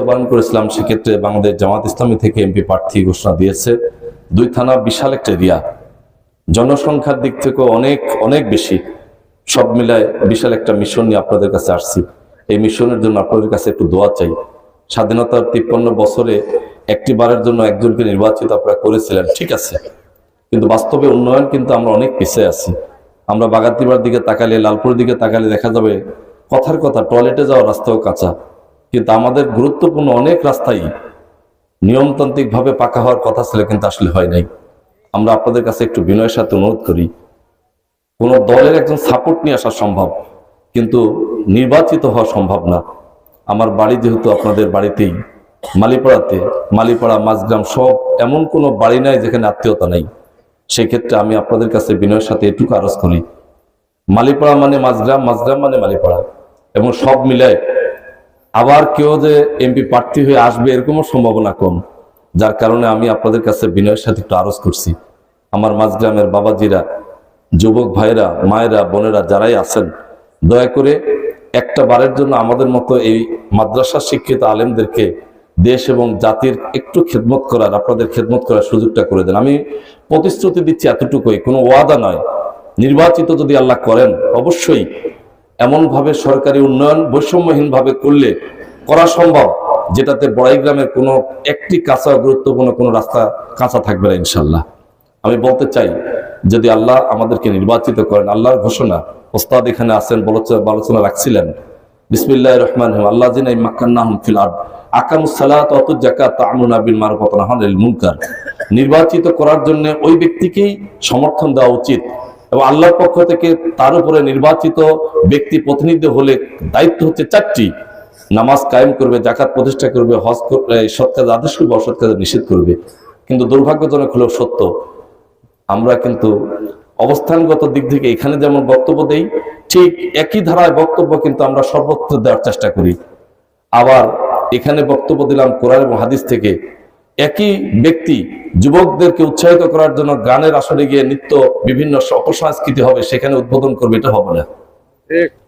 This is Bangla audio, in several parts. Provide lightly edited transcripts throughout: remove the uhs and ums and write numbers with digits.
পালন করেছিলাম, সেক্ষেত্রে বাংলাদেশ জামাত ইসলামী থেকে এমপি প্রার্থী ঘোষণা দিয়েছে। 2 থানা, বিশাল একটা এরিয়া, জনসংখ্যার দিক থেকে অনেক অনেক বেশি। সব মিলায় বিশাল একটা মিশন নিয়ে আপনাদের কাছে আসছি। এই মিশনের জন্য আপনাদের কাছে একটু দোয়া চাই। স্বাধীনতার 53 বছরে একটি বারের জন্য একজনকে নির্বাচিত আপনারা করেছিলেন, ঠিক আছে, কিন্তু বাস্তবে উন্নয়ন কিন্তু আমরা অনেক পিছিয়ে আছি। আমরা বাগাতিপাড়ার দিকে তাকালে, লালপুরের দিকে তাকালে দেখা যাবে কথার কথা টয়লেটে যাওয়ার রাস্তাও কাঁচা, কিন্তু আমাদের গুরুত্বপূর্ণ অনেক রাস্তাই নিয়মতান্ত্রিকভাবে পাকা হওয়ার কথা ছিল, কিন্তু আসলে হয় নাই। আমরা আপনাদের কাছে একটু বিনয়ের সাথে অনুরোধ করি, কোন দলের একজন সাপোর্ট নিয়ে আসা সম্ভব, কিন্তু নির্বাচিত হওয়া সম্ভব না। আমার বাড়ি যেহেতু আপনাদের বাড়িতেই, মালিপাড়াতে, মালিপাড়া, মাঝগ্রাম, সব এমন কোনো বাড়ি নাই যেখানে আত্মীয়তা নেই। সেই ক্ষেত্রে আমি আপনাদের কাছে বিনয়ের সাথে এটুকু আরজ করি, মালিপাড়া মানে মাঝগ্রাম, মাঝগ্রাম মানে মালিপাড়া, এবং সব মিলায় আবার কেউ যে এমপি প্রার্থী হয়ে আসবে এরকমও সম্ভাবনা কম। যার কারণে আমি আপনাদের কাছে বিনয়ের সাথে একটু আরজ করছি, আমার মাঝগ্রামের বাবাজিরা, যুবক ভাইরা, মায়েরা, বোনেরা যারাই আছেন, দয়া করে একটা বারের জন্য আমাদের মতো এই মাদ্রাসা শিক্ষিত আলেমদেরকে দেশ এবং জাতির একটু খেদমত করার, আপনাদের খেদমত করার সুযোগটা করে দেন। আমি প্রতিশ্রুতি দিচ্ছি এতটুকুই, কোনো ওয়াদা নয়। নির্বাচিত যদি আল্লাহ করেন, অবশ্যই এমনভাবে সরকারি উন্নয়ন বৈষম্যহীনভাবে করলে করা সম্ভব, যেটাতে বড়াইগ্রামের কোনো একটি কাঁচা, গুরুত্বপূর্ণ কোনো রাস্তা কাঁচা থাকবে না ইনশাল্লাহ। আমি বলতে চাই, যদি আল্লাহ আমাদেরকে নির্বাচিত করেন, আল্লাহর ঘোষণা, ওস্তাদ এখানে আছেন, আলোচনা রাখছিলেন, বিসমিল্লাহির রহমানির রহিম, আল্লাযিনা মাক্কান্নাহুম ফিল আরদ আকামুস সালাত ওয়া আতুজ যাকাত তা'মুরুনা বিল মারুফ ওয়া তানহাউনা আনিল মুনকার। নির্বাচিত করার জন্য ওই ব্যক্তিকেই সমর্থন দেওয়া উচিত, এবং আল্লাহর পক্ষ থেকে তার উপরে নির্বাচিত ব্যক্তি প্রতিনিধি হলে দায়িত্ব হচ্ছে 4টি: নামাজ কায়েম করবে, যাকাত প্রতিষ্ঠা করবে, হজ করবে, সৎ কাজ আদেশ করবে, অসৎ কাজ নিষেধ করবে। কিন্তু দুর্ভাগ্যজনক হলেও সত্য, আমরা কিন্তু অবস্থানগত দিক থেকে এখানে যেমন বক্তব্য দেই, ঠিক একই ধারায় বক্তব্য কিন্তু আমরা সর্বত্র দেওয়ার চেষ্টা করি। আবার এখানে বক্তব্য দিলাম কোরআন এবং হাদিস থেকে, একই ব্যক্তি যুবকদেরকে উৎসাহিত করার জন্য গানের আসরে গিয়ে নৃত্য, বিভিন্ন অপসংস্কৃতি হবে, সেখানে উদ্বোধন করবে, এটা হবে না।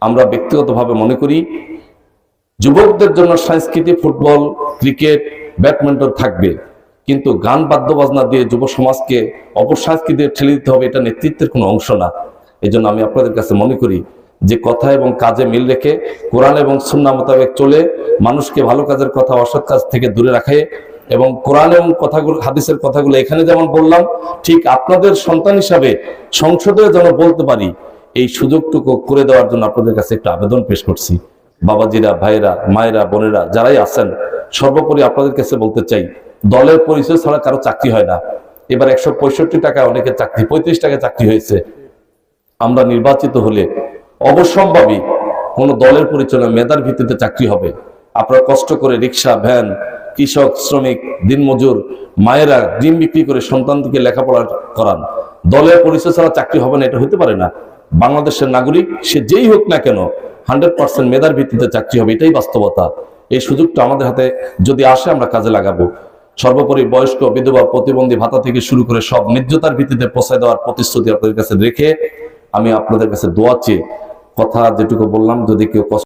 আমরা ব্যক্তিগতভাবে মনে করি যুবকদের জন্য সংস্কৃতি, ফুটবল, ক্রিকেট, ব্যাডমিন্টন থাকবে, কিন্তু গান বাদ্যবাজনা দিয়ে যুব সমাজকে অপসংস্কৃতি ঠেলে দিতে হবে, এটা নেতৃত্বের কোনো অংশ না। এই জন্য আমি আপনাদের কাছে মনে করি যে কথা এবং কাজে মিল রেখে কোরআন এবং সুন্নাহ মোতাবেক চলে মানুষকে ভালো কাজের কথা, অসৎ কাজ থেকে দূরে রাখে, এবং কোরআন এবং কথাগুলো, হাদিসের কথাগুলো এখানে যেমন বললাম, ঠিক আপনাদের সন্তান হিসাবে সংসদে যেন বলতে পারি, এই সুযোগটুকু করে দেওয়ার জন্য আপনাদের কাছে একটা আবেদন পেশ করছি। বাবাজিরা, ভাইরা, মায়েরা, বোনেরা যারাই আছেন, সর্বোপরি আপনাদের কাছে বলতে চাই, দলের পরিচয় ছাড়া কারো চাকরি হয় না। এবার 165 টাকা অনেকের চাকরি, 35 টাকা চাকরি হয়েছে। আমরা নির্বাচিত হলে অবশ্যম্ভাবী কোনো দলের পরিচয় না, মেধার ভিত্তিতে চাকরি হবে। আপনারা কষ্ট করে রিক্সা, ভ্যান, কৃষক, শ্রমিক, দিনমজুর, মায়েরা ডিম বিক্রি করে সন্তানকে লেখাপড়া করান, দলের পরিচয় ছাড়া চাকরি হবে না, এটা হতে পারে না। বাংলাদেশের নাগরিক সে যেই হোক না কেন 100% মেধার ভিত্তিতে চাকরি হবে, এটাই বাস্তবতা। এই সুযোগটা আমাদের হাতে যদি আসে, আমরা কাজে লাগাবো। সর্বোপরি বয়স্ক, বিধবা, প্রতিবন্ধী ভাতা থেকে শুরু করে সব ন্যায্যতার ভিত্তিতে পৌঁছায় দেওয়ার প্রতিশ্রুতি আপনাদের কাছে রেখে আমি আপনাদের কাছে দোয়া চেয়ে কথা যেটুকু বললাম, যদি কেউ